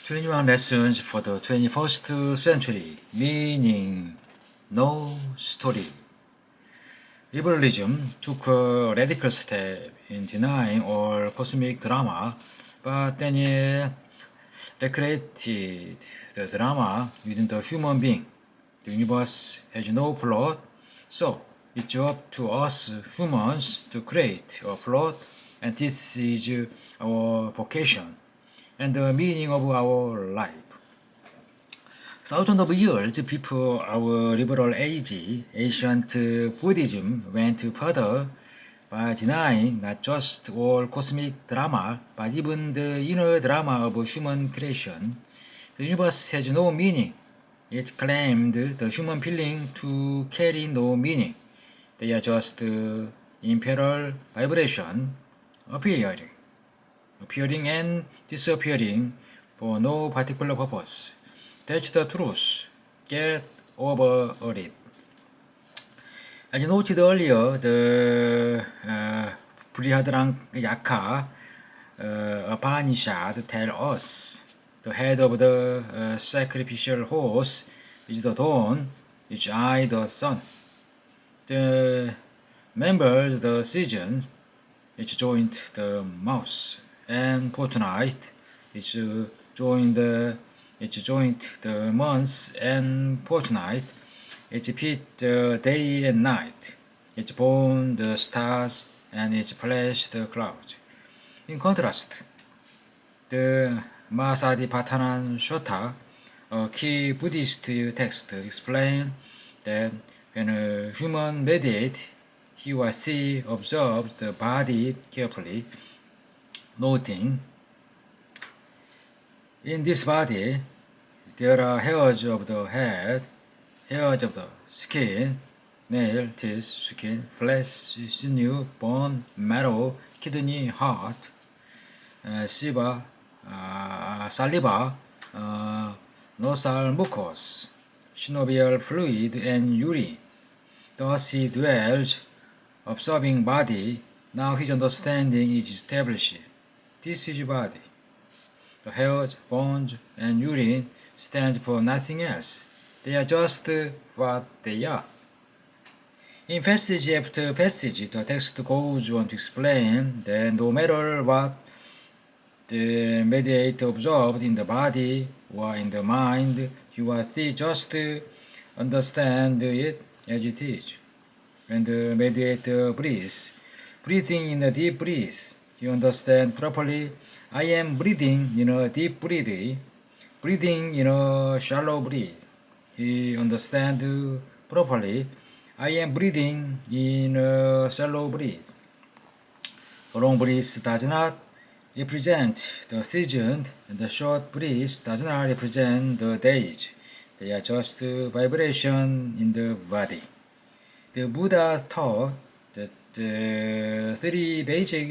21 lessons for the 21st century. Meaning, no story. Liberalism took a radical step in denying all cosmic drama, but then it recreated the drama within the human being. The universe has no plot, so it's up to us humans to create a plot, and this is our vocation and the meaning of our life. Thousands of years before our liberal age, ancient Buddhism went further by denying not just all cosmic drama, but even the inner drama of human creation. The universe has no meaning. It claimed the human feeling to carry no meaning. They are just imperial vibration, appearing and disappearing for no particular purpose. That's the truth. Get over it. As noted earlier, the Brihadaranyaka Upanishad tell us the head of the sacrificial horse is the dawn, its eye the sun. The members the seasons, its joint the mouse, and fortnight, its joint the months and fortnight, its feet the day and night, its bone the stars, and its flesh the clouds. In contrast, the Mahasatipatthana Sutta, a key Buddhist text, explains that when a human meditates, he or she observes the body carefully, noting, in this body, there are hairs of the head, hairs of the skin, nail, teeth, skin, flesh, sinew, bone, marrow, kidney, heart, saliva, nasal mucus, synovial fluid, and urine. Thus he dwells, observing body. Now his understanding is established. This is body. The hairs, bones, and urine stand for nothing else. They are just what they are. In passage after passage, the text goes on to explain that no matter what the meditator observed in the body or in the mind, you are just understand it as it is. When the meditator breathes, breathing in a deep breath, you understand properly, I am breathing in a deep breath, breathing in a shallow breath. He understands properly, I am breathing in a shallow breath. A long breath does not represent the season, and the short breath does not represent the days. They are just vibration in the body. The Buddha taught that the three basic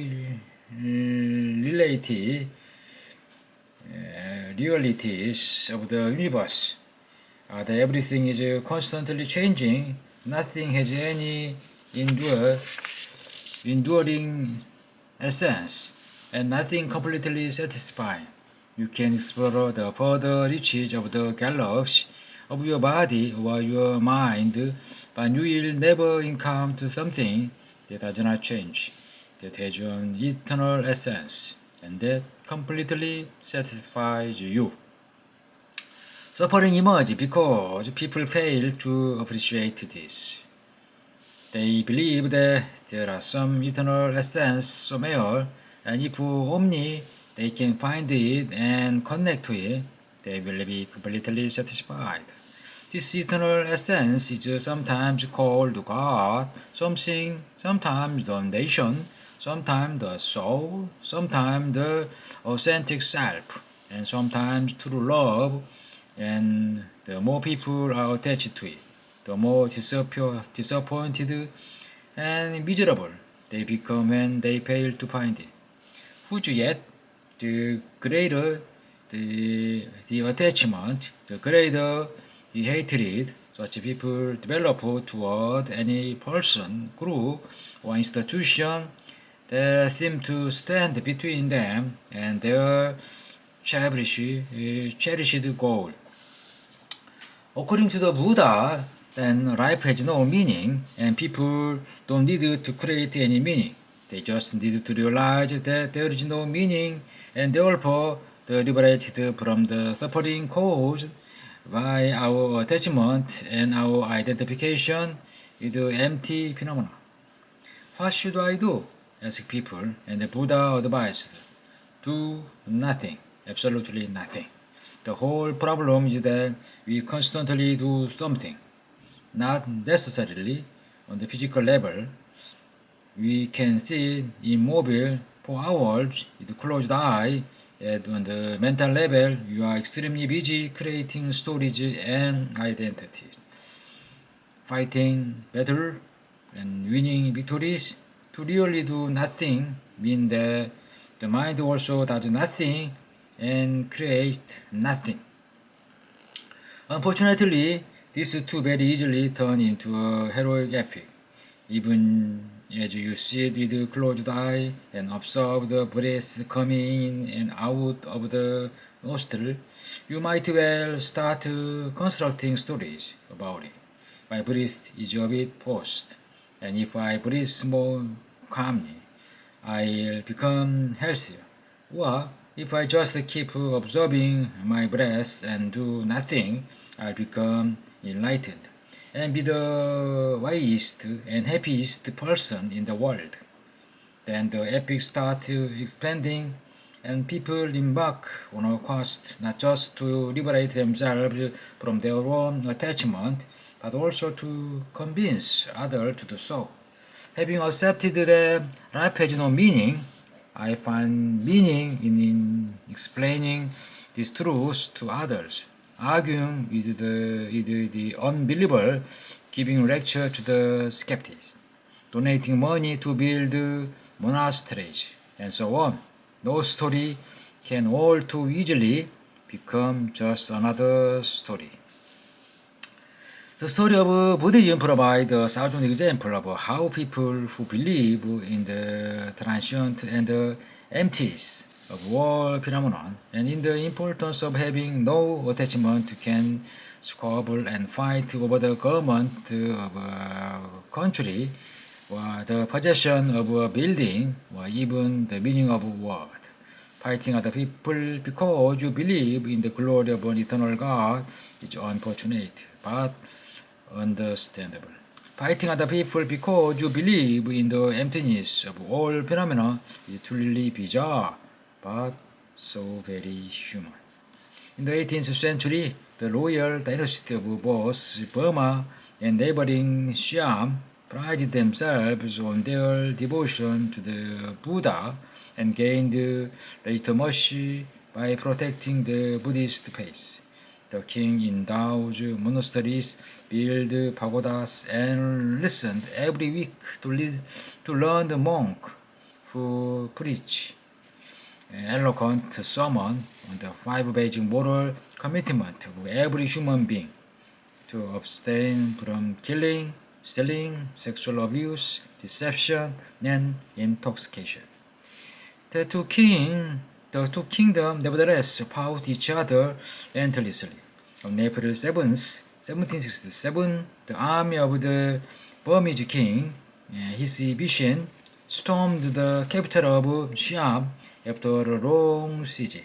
realities of the universe are that everything is constantly changing, nothing has any enduring essence, and nothing completely satisfying. You can explore the further reaches of the galaxy of your body or your mind, but you will never encounter something that does not change, that has an eternal essence, and that completely satisfies you. Suffering emerges because people fail to appreciate this. They believe that there are some eternal essence somewhere, and if only they can find it and connect to it, they will be completely satisfied. This eternal essence is sometimes called God, sometimes the nation, sometimes the soul, sometimes the authentic self, and sometimes true love, and the more people are attached to it, the more disappointed and miserable they become when they fail to find it. Who's yet, the greater the attachment, the greater the hatred such people develop toward any person, group, or institution that seem to stand between them and their cherished goal. According to the Buddha, then life has no meaning and people don't need to create any meaning. They just need to realize that there is no meaning and therefore they are liberated from the suffering caused by our attachment and our identification with the empty phenomena. What should I do? Ask people, and the Buddha advised, do nothing, absolutely nothing. The whole problem is that we constantly do something, not necessarily on the physical level. We can sit immobile for hours with closed eye, and on the mental level, you are extremely busy creating stories and identities, fighting battle and winning victories. To really do nothing means that the mind also does nothing and creates nothing. Unfortunately, these two very easily turn into a heroic epic. Even as you sit with closed eye and observe the breath coming in and out of the nostril, you might well start constructing stories about it. My breath is a bit forced, and if I breathe more calmly, I'll become healthier. Or if I just keep observing my breath and do nothing, I'll become enlightened and be the wisest and happiest person in the world. Then the epic starts expanding and people embark on a quest not just to liberate themselves from their own attachment, but also to convince others to do so. Having accepted that life has no meaning, I find meaning in explaining these truths to others, arguing with the unbeliever, giving lecture to the skeptics, donating money to build monasteries, and so on. No story can all too easily become just another story. The story of Buddhism provides a thousand examples of how people who believe in the transient and the emptiness of all phenomena and in the importance of having no attachment can squabble and fight over the government of a country or the possession of a building or even the meaning of a word. Fighting other people because you believe in the glory of an eternal God is unfortunate, but understandable. Fighting other people because you believe in the emptiness of all phenomena is truly bizarre, but so very human. In the 18th century, the royal dynasty of both Burma and neighboring Siam prided themselves on their devotion to the Buddha and gained legitimacy by protecting the Buddhist faith. The king endows monasteries, built pagodas, and listened every week to learn the monk who preach eloquent sermon on the five basic moral commitment of every human being to abstain from killing, stealing, sexual abuse, deception, and intoxication. The two kingdoms nevertheless fought each other relentlessly. On April 7th, 1767, the army of the Burmese king, his Vishen, stormed the capital of Siam after a long siege.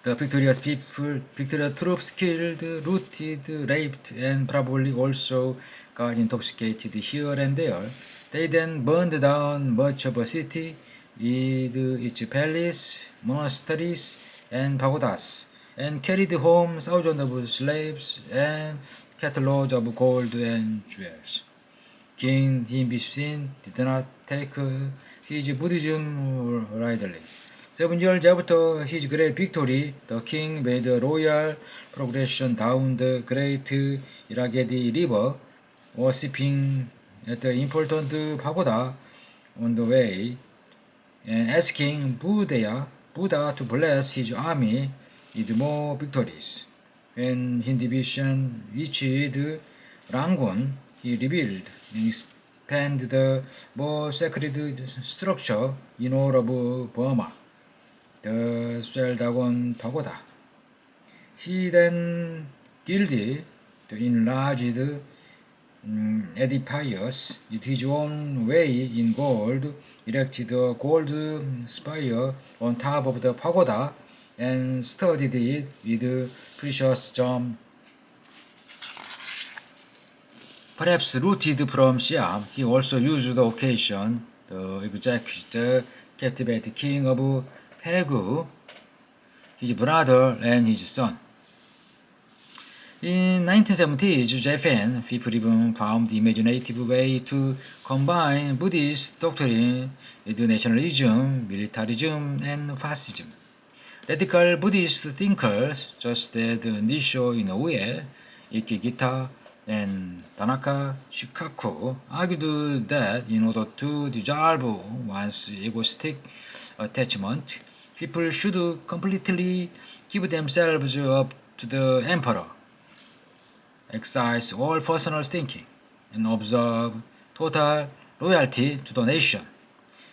The victorious troops killed, looted, raped, and probably also got intoxicated here and there. They then burned down much of a city with its palace, monasteries, and pagodas, and carried home thousands of slaves and catalogs of gold and jewels. King Himbisin did not take his Buddhism lightly. 7 years after his great victory, the king made a royal progression down the great Irrawaddy River, worshipping at the important pagoda on the way, and asking Buddha to bless his army with more victories. When Hindibishan reached Rangoon, he rebuilt and expanded the more sacred structure in all of Burma. the Sweldagon pagoda. He then gilded the enlarged edifice with his own way in gold, erected a gold spire on top of the pagoda, and studded it with precious gems. Perhaps rooted from Siam, he also used the occasion to execute the captivated king of Pegu, his brother and his son. In 1970s Japan, people even found the imaginative way to combine Buddhist doctrine with nationalism, militarism, and fascism. Radical Buddhist thinkers such as Nisho Inoue, Ikigita, and Tanaka Shikaku argued that in order to dissolve one's egoistic attachment, people should completely give themselves up to the emperor, exercise all personal thinking, and observe total loyalty to the nation.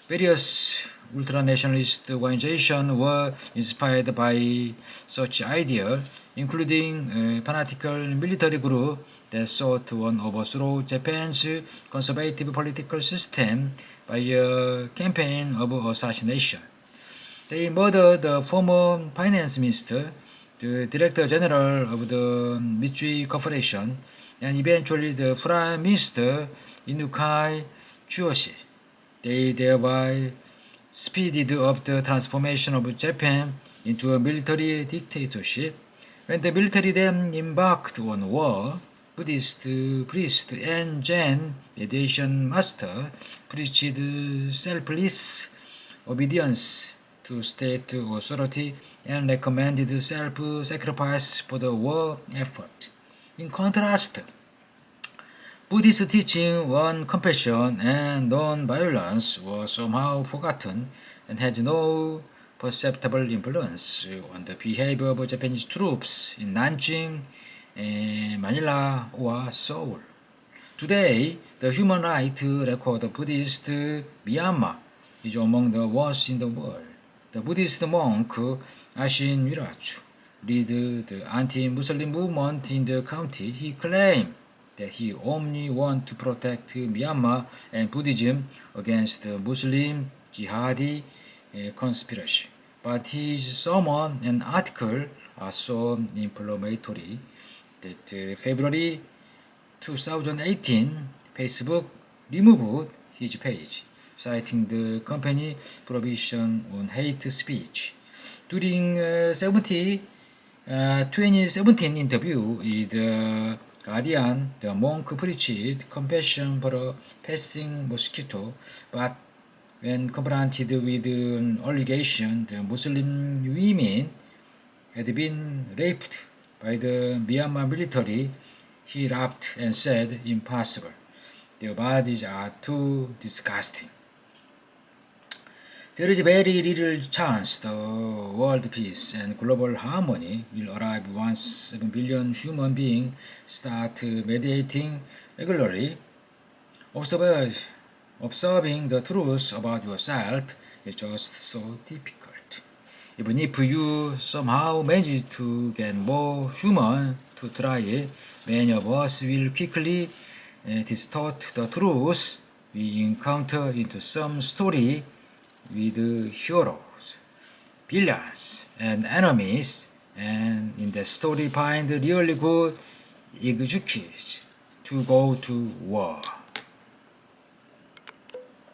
Various ultranationalist organizations were inspired by such ideas, including a fanatical military group that sought to overthrow Japan's conservative political system by a campaign of assassination. They murdered the former finance minister, the director general of the Mitsui Corporation, and eventually the prime minister Inukai Chuyoshi. They thereby speeded up the transformation of Japan into a military dictatorship. When the military then embarked on war, Buddhist priest and Zen meditation master preached selfless obedience to state authority and recommended self-sacrifice for the war effort. In contrast, Buddhist teaching on compassion and non-violence was somehow forgotten and had no perceptible influence on the behavior of Japanese troops in Nanjing, Manila, or Seoul. Today, the human rights record of Buddhist Myanmar is among the worst in the world. The Buddhist monk Ashin Wiraju led the anti-Muslim movement in the county. He claimed that he only wanted to protect Myanmar and Buddhism against the Muslim jihadi conspiracy. But his sermon and article are so inflammatory that February 2018, Facebook removed his page, citing the company prohibition on hate speech. During 2017 interview with the Guardian, the monk preached compassion for a passing mosquito, but when confronted with an allegation that Muslim women had been raped by the Myanmar military, he laughed and said, "Impossible. Their bodies are too disgusting." There is very little chance the world peace and global harmony will arrive once 7 billion human beings start meditating regularly. Observing the truth about yourself is just so difficult. Even if you somehow manage to get more human to try it, many of us will quickly distort the truth we encounter into some story with heroes, villains, and enemies, and in the story find really good excuses to go to war.